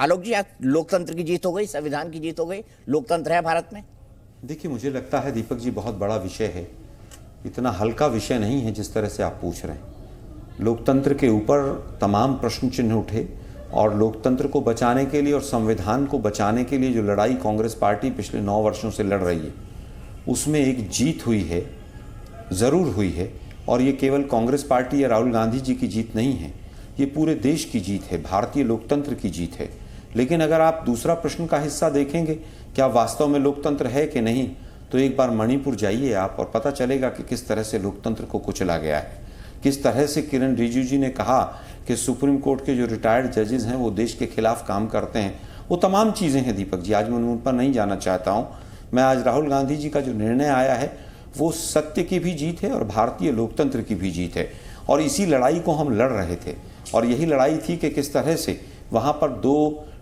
आलोक जी, आज लोकतंत्र की जीत हो गई, संविधान की जीत हो गई, लोकतंत्र है भारत में। देखिए, मुझे लगता है दीपक जी बहुत बड़ा विषय है, इतना हल्का विषय नहीं है जिस तरह से आप पूछ रहे हैं। लोकतंत्र के ऊपर तमाम प्रश्न चिन्ह उठे और लोकतंत्र को बचाने के लिए और संविधान को बचाने के लिए जो लड़ाई कांग्रेस पार्टी पिछले 9 वर्षों से लड़ रही है, उसमें एक जीत हुई है, ज़रूर हुई है। और ये केवल कांग्रेस पार्टी या राहुल गांधी जी की जीत नहीं है, ये पूरे देश की जीत है, भारतीय लोकतंत्र की जीत है। लेकिन अगर आप दूसरा प्रश्न का हिस्सा देखेंगे, क्या वास्तव में लोकतंत्र है कि नहीं, तो एक बार मणिपुर जाइए आप और पता चलेगा कि किस तरह से लोकतंत्र को कुचला गया है। किस तरह से किरण रिजिजू जी ने कहा कि सुप्रीम कोर्ट के जो रिटायर्ड जजेस हैं वो देश के खिलाफ काम करते हैं। वो तमाम चीज़ें हैं दीपक जी, आज मैं उन पर नहीं जाना चाहता हूँ। मैं आज राहुल गांधी जी का जो निर्णय आया है वो सत्य की भी जीत है और भारतीय लोकतंत्र की भी जीत है। और इसी लड़ाई को हम लड़ रहे थे और यही लड़ाई थी कि किस तरह से वहाँ पर 2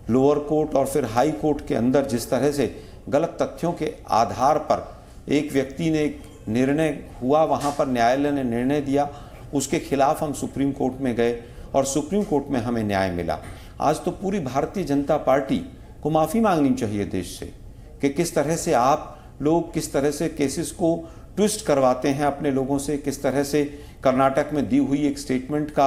लोअर कोर्ट और फिर हाई कोर्ट के अंदर जिस तरह से गलत तथ्यों के आधार पर एक व्यक्ति ने निर्णय हुआ, वहाँ पर न्यायालय ने निर्णय दिया, उसके खिलाफ हम सुप्रीम कोर्ट में गए और सुप्रीम कोर्ट में हमें न्याय मिला। आज तो पूरी भारतीय जनता पार्टी को माफ़ी मांगनी चाहिए देश से कि किस तरह से आप लोग किस तरह से केसेस को ट्विस्ट करवाते हैं अपने लोगों से, किस तरह से कर्नाटक में दी हुई एक स्टेटमेंट का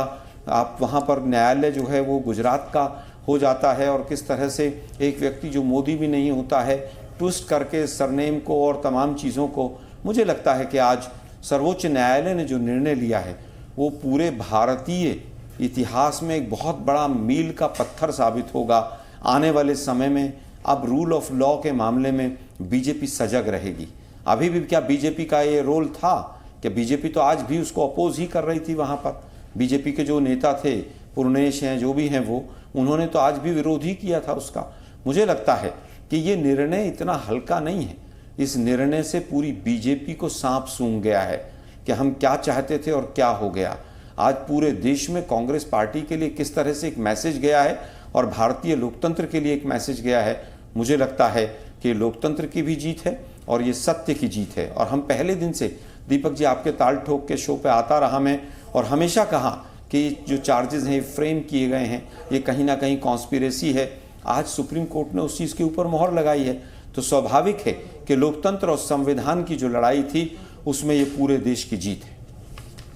आप वहाँ पर न्यायालय जो है वो गुजरात का हो जाता है और किस तरह से एक व्यक्ति जो मोदी भी नहीं होता है ट्विस्ट करके सरनेम को और तमाम चीज़ों को। मुझे लगता है कि आज सर्वोच्च न्यायालय ने जो निर्णय लिया है वो पूरे भारतीय इतिहास में एक बहुत बड़ा मील का पत्थर साबित होगा। आने वाले समय में अब रूल ऑफ लॉ के मामले में बीजेपी सजग रहेगी। अभी भी क्या बीजेपी का ये रोल था कि बीजेपी तो आज भी उसको अपोज ही कर रही थी। वहाँ पर बीजेपी के जो नेता थे, पूर्णेश हैं, जो भी हैं, वो उन्होंने तो आज भी विरोध ही किया था उसका। मुझे लगता है कि ये निर्णय इतना हल्का नहीं है। इस निर्णय से पूरी बीजेपी को सांप सूंघ गया है कि हम क्या चाहते थे और क्या हो गया। आज पूरे देश में कांग्रेस पार्टी के लिए किस तरह से एक मैसेज गया है और भारतीय लोकतंत्र के लिए एक मैसेज गया है। मुझे लगता है कि लोकतंत्र की भी जीत है और ये सत्य की जीत है। और हम पहले दिन से दीपक जी आपके ताल ठोक के शो पे आता रहा मैं और हमेशा कहा कि जो चार्जेस हैं फ्रेम किए गए हैं ये कहीं ना कहीं कॉन्स्पिरेसी है। आज सुप्रीम कोर्ट ने उस चीज़ के ऊपर मोहर लगाई है तो स्वाभाविक है कि लोकतंत्र और संविधान की जो लड़ाई थी उसमें ये पूरे देश की जीत है।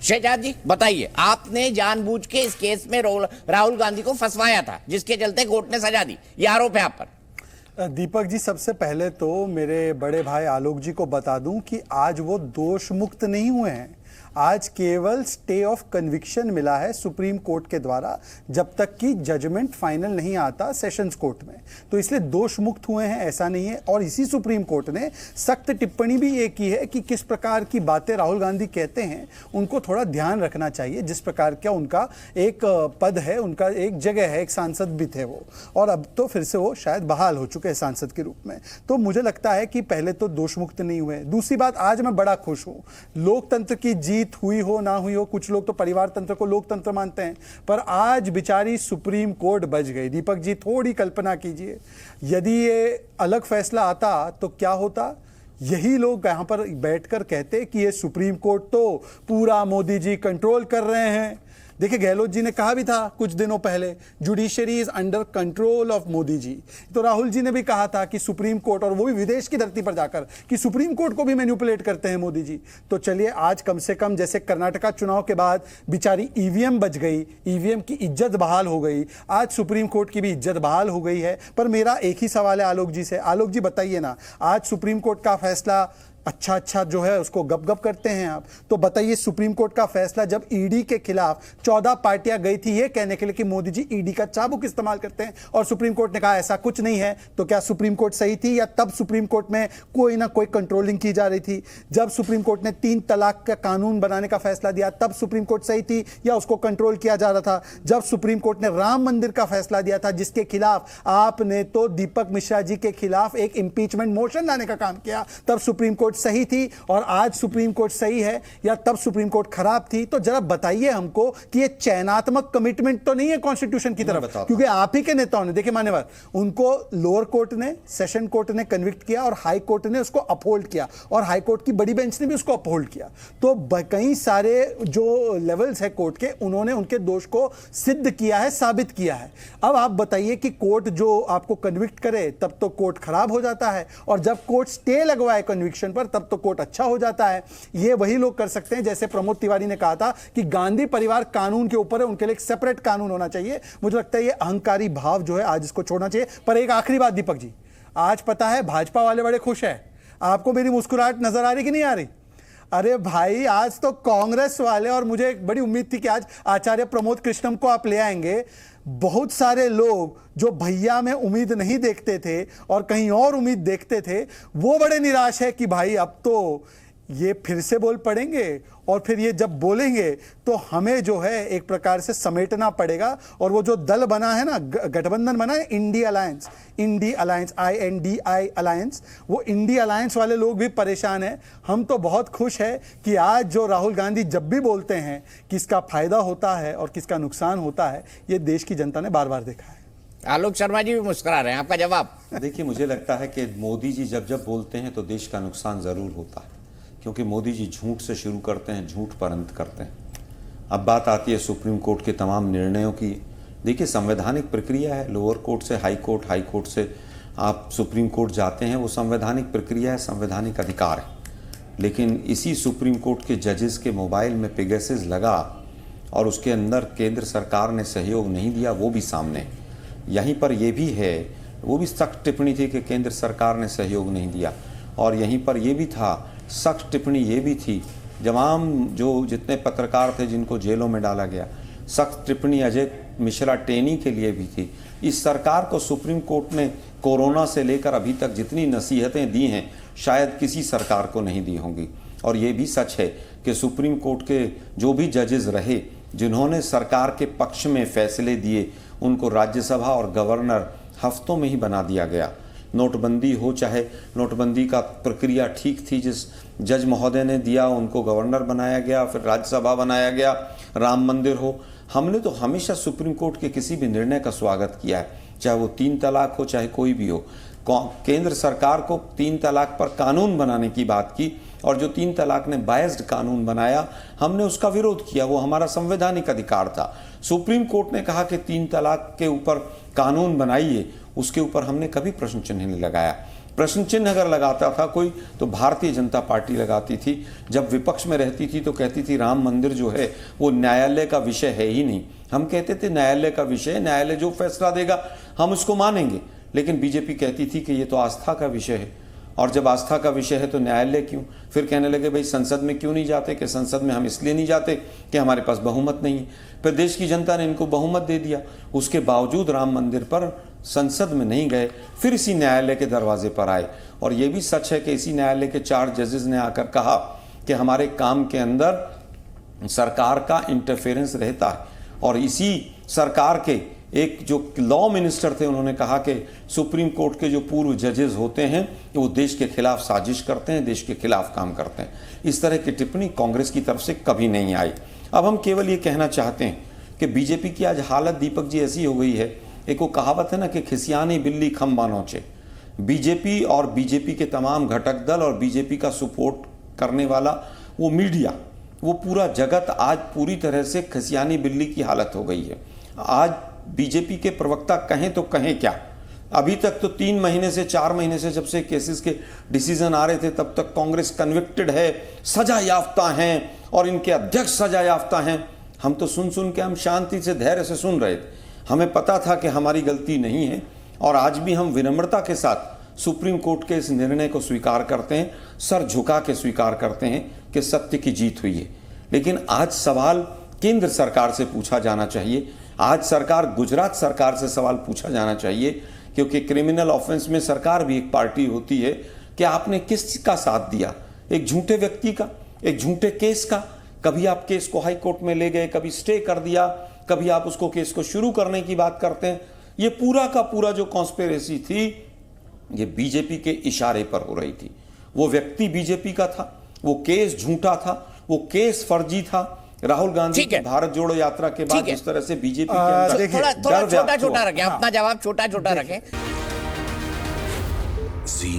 शहजाद जी बताइए, आपने जानबूझ के इस केस में राहुल गांधी को फंसवाया था जिसके चलते कोर्ट ने सजा दी, ये आरोप है आप पर। दीपक जी, सबसे पहले तो मेरे बड़े भाई आलोक जी को बता दूं कि आज वो दोष मुक्त नहीं हुए हैं। आज केवल स्टे ऑफ कन्विक्शन मिला है सुप्रीम कोर्ट के द्वारा, जब तक कि जजमेंट फाइनल नहीं आता सेशंस कोर्ट में, तो इसलिए दोष मुक्त हुए हैं ऐसा नहीं है। और इसी सुप्रीम कोर्ट ने सख्त टिप्पणी भी ये की है कि किस प्रकार की बातें राहुल गांधी कहते हैं उनको थोड़ा ध्यान रखना चाहिए। जिस प्रकार का उनका एक पद है, उनका एक जगह है, एक सांसद भी थे वो, और अब तो फिर से वो शायद बहाल हो चुके हैं सांसद के रूप में। तो मुझे लगता है कि पहले तो दोष मुक्त नहीं हुए। दूसरी बात, आज मैं बड़ा खुश हूँ। लोकतंत्र की जीत हुई हो ना हुई हो, कुछ लोग तो परिवार तंत्र को लोकतंत्र मानते हैं, पर आज बेचारी सुप्रीम कोर्ट बच गई। दीपक जी थोड़ी कल्पना कीजिए, यदि ये अलग फैसला आता तो क्या होता। यही लोग यहां पर बैठकर कहते कि ये सुप्रीम कोर्ट तो पूरा मोदी जी कंट्रोल कर रहे हैं। देखिए, गहलोत जी ने कहा भी था कुछ दिनों पहले, judiciary is under control of Modi ji. तो राहुल जी ने भी कहा था कि सुप्रीम कोर्ट, और वो भी विदेश की धरती पर जाकर, कि सुप्रीम कोर्ट को भी मैनिपुलेट करते हैं मोदी जी। तो चलिए, आज कम से कम जैसे कर्नाटका चुनाव के बाद बेचारी ईवीएम बच गई, ईवीएम की इज्जत बहाल हो गई, आज सुप्रीम कोर्ट की भी इज्जत बहाल हो गई है। पर मेरा एक ही सवाल है आलोक जी से। आलोक जी बताइए ना, आज सुप्रीम कोर्ट का फैसला अच्छा जो है उसको गप गप करते हैं आप, तो बताइए सुप्रीम कोर्ट का फैसला जब ईडी के खिलाफ 14 पार्टियां गई थी ये कहने के लिए कि मोदी जी ईडी का चाबुक इस्तेमाल करते हैं, और सुप्रीम कोर्ट ने कहा ऐसा कुछ नहीं है, तो क्या सुप्रीम कोर्ट सही थी, या तब सुप्रीम कोर्ट में कोई ना कोई कंट्रोलिंग की जा रही थी? जब सुप्रीम कोर्ट ने 3 तलाक का कानून बनाने का फैसला दिया तब सुप्रीम कोर्ट सही थी या उसको कंट्रोल किया जा रहा था? जब सुप्रीम कोर्ट ने राम मंदिर का फैसला दिया था जिसके खिलाफ आपने तो दीपक मिश्रा जी के खिलाफ एक इंपीचमेंट मोशन लाने का काम किया, तब सुप्रीम कोर्ट सही थी और आज सुप्रीम कोर्ट सही है, या तब सुप्रीम कोर्ट खराब थी? तो जरा बताइए हमको कि ये चयनात्मक कमिटमेंट तो नहीं है कॉन्स्टिट्यूशन की तरफ, क्योंकि आप ही के नेताओं ने, देखिए मान्यवर, उनको लोअर कोर्ट ने, सेशन कोर्ट ने कन्विक्ट किया और हाई कोर्ट ने उसको अपहोल्ड किया, और हाई कोर्ट की बड़ी बेंच ने भी उसको अपहोल्ड किया। तो कई सारे जो लेवल्स है कोर्ट के, उन्होंने उनके दोष को सिद्ध किया है, साबित किया है। अब आप बताइए कि कोर्ट जो आपको कन्विक्ट करे तब तो कोर्ट खराब हो जाता है, और जब कोर्ट स्टे लगवाए कन्विक्शन पर तब तो कोर्ट अच्छा हो जाता है। ये वही लोग कर सकते हैं, जैसे प्रमोद तिवारी ने कहा था कि गांधी परिवार कानून के ऊपर है, उनके लिए एक सेपरेट कानून होना चाहिए। मुझे लगता है ये अहंकारी भाव जो है आज इसको छोड़ना चाहिए। पर एक आखिरी बात दीपक जी, आज पता है भाजपा वाले बड़े खुश हैं। आपको मेरी मुस्कुराहट नजर आ रही कि नहीं आ रही? अरे भाई, आज तो कांग्रेस वाले, और मुझे एक बड़ी उम्मीद थी कि आज आचार्य प्रमोद कृष्णम को आप ले आएंगे। बहुत सारे लोग जो भैया में उम्मीद नहीं देखते थे और कहीं और उम्मीद देखते थे, वो बड़े निराश है कि भाई अब तो ये फिर से बोल पड़ेंगे, और फिर ये जब बोलेंगे तो हमें जो है एक प्रकार से समेटना पड़ेगा। और वो जो दल बना है ना, गठबंधन बना है, इंडी अलायंस, INDI अलायंस, वो इंडी अलायंस वाले लोग भी परेशान हैं। हम तो बहुत खुश है कि आज जो राहुल गांधी जब भी बोलते हैं किसका फायदा होता है और किसका नुकसान होता है, ये देश की जनता ने बार बार देखा है। आलोक शर्मा जी भी मुस्कुरा रहे हैं, आपका जवाब? देखिए, मुझे लगता है कि मोदी जी जब जब बोलते हैं तो देश का नुकसान ज़रूर होता है, क्योंकि मोदी जी झूठ से शुरू करते हैं, झूठ पर अंत करते हैं। अब बात आती है सुप्रीम कोर्ट के तमाम निर्णयों की। देखिए, संवैधानिक प्रक्रिया है, लोअर कोर्ट से हाई कोर्ट से आप सुप्रीम कोर्ट जाते हैं, वो संवैधानिक प्रक्रिया है, संवैधानिक अधिकार है। लेकिन इसी सुप्रीम कोर्ट के जजेस के मोबाइल में पेगासस लगा और उसके अंदर केंद्र सरकार ने सहयोग नहीं दिया, वो भी सामने। यहीं पर यह भी है, वो भी सख्त टिप्पणी थी कि केंद्र सरकार ने सहयोग नहीं दिया, और यहीं पर यह भी था, सख्त टिप्पणी ये भी थी, तमाम जो जितने पत्रकार थे जिनको जेलों में डाला गया, सख्त टिप्पणी अजय मिश्रा टेनी के लिए भी थी। इस सरकार को सुप्रीम कोर्ट ने कोरोना से लेकर अभी तक जितनी नसीहतें दी हैं, शायद किसी सरकार को नहीं दी होंगी। और ये भी सच है कि सुप्रीम कोर्ट के जो भी जजेस रहे, जिन्होंने सरकार के पक्ष में फैसले दिए, उनको राज्यसभा और गवर्नर हफ्तों में ही बना दिया गया। नोटबंदी हो, चाहे नोटबंदी का प्रक्रिया ठीक थी, जिस जज महोदय ने दिया उनको गवर्नर बनाया गया, फिर राज्यसभा बनाया गया, राम मंदिर हो, हमने तो हमेशा सुप्रीम कोर्ट के किसी भी निर्णय का स्वागत किया है, चाहे वो 3 तलाक हो, चाहे कोई भी हो। केंद्र सरकार को 3 तलाक पर कानून बनाने की बात की, और जो 3 तलाक ने बायस्ड कानून बनाया, हमने उसका विरोध किया, वो हमारा संवैधानिक अधिकार था। सुप्रीम कोर्ट ने कहा कि 3 तलाक के ऊपर कानून बनाइए, उसके ऊपर हमने कभी प्रश्न चिन्ह नहीं लगाया। प्रश्न चिन्ह अगर लगाता था कोई तो भारतीय जनता पार्टी लगाती थी। जब विपक्ष में रहती थी तो कहती थी राम मंदिर जो है वो न्यायालय का विषय है ही नहीं। हम कहते थे न्यायालय का विषय, न्यायालय जो फैसला देगा हम उसको मानेंगे। लेकिन बीजेपी कहती थी कि ये तो आस्था का विषय है, और जब आस्था का विषय है तो न्यायालय क्यों? फिर कहने लगे भाई संसद में क्यों नहीं जाते, कि संसद में हम इसलिए नहीं जाते कि हमारे पास बहुमत नहीं है। फिर देश की जनता ने इनको बहुमत दे दिया, उसके बावजूद राम मंदिर पर संसद में नहीं गए, फिर इसी न्यायालय के दरवाजे पर आए। और ये भी सच है कि इसी न्यायालय के 4 जजेस ने आकर कहा कि हमारे काम के अंदर सरकार का इंटरफेरेंस रहता है, और इसी सरकार के एक जो लॉ मिनिस्टर थे उन्होंने कहा कि सुप्रीम कोर्ट के जो पूर्व जजेस होते हैं वो देश के खिलाफ साजिश करते हैं, देश के खिलाफ काम करते हैं। इस तरह की टिप्पणी कांग्रेस की तरफ से कभी नहीं आई। अब हम केवल ये कहना चाहते हैं कि बीजेपी की आज हालत दीपक जी ऐसी हो गई है, एक वो कहावत है ना कि खिसियानी बिल्ली खंबा नोचे। बीजेपी और बीजेपी के तमाम घटक दल और बीजेपी का सपोर्ट करने वाला वो मीडिया, वो पूरा जगत आज पूरी तरह से खिसियानी बिल्ली की हालत हो गई है। आज बीजेपी के प्रवक्ता कहें तो कहें क्या, अभी तक तो 3 महीने से 4 महीने से जब से केसेस के डिसीजन आ रहे थे तब तक कांग्रेस कन्विक्टेड है, सजा याफ्ता हैं और इनके अध्यक्ष सजा याफ्ता हैं। हम तो सुन के हम शांति से धैर्य से सुन रहे थे, हमें पता था कि हमारी गलती नहीं है, और आज भी हम विनम्रता के साथ सुप्रीम कोर्ट के इस निर्णय को स्वीकार करते हैं, सर झुका के स्वीकार करते हैं कि सत्य की जीत हुई है। लेकिन आज सवाल केंद्र सरकार से पूछा जाना चाहिए, आज सरकार गुजरात सरकार से सवाल पूछा जाना चाहिए, क्योंकि क्रिमिनल ऑफेंस में सरकार भी एक पार्टी होती है, कि आपने किसका साथ दिया, एक झूठे व्यक्ति का, एक झूठे केस का। कभी आप केस को हाई कोर्ट में ले गए, कभी स्टे कर दिया, कभी आप उसको केस को शुरू करने की बात करते हैं। ये पूरा का पूरा जो कॉन्स्पिरेसी थी ये बीजेपी के इशारे पर हो रही थी, वो व्यक्ति बीजेपी का था, वो केस झूठा था, वो केस फर्जी था। राहुल गांधी ठीक है। की भारत जोड़ो यात्रा के बाद ठीक है। जिस तरह से बीजेपी के अंदर थोड़ा डर व्याप्त छोटा हुआ। रखें, अपना जवाब छोटा रखें। जी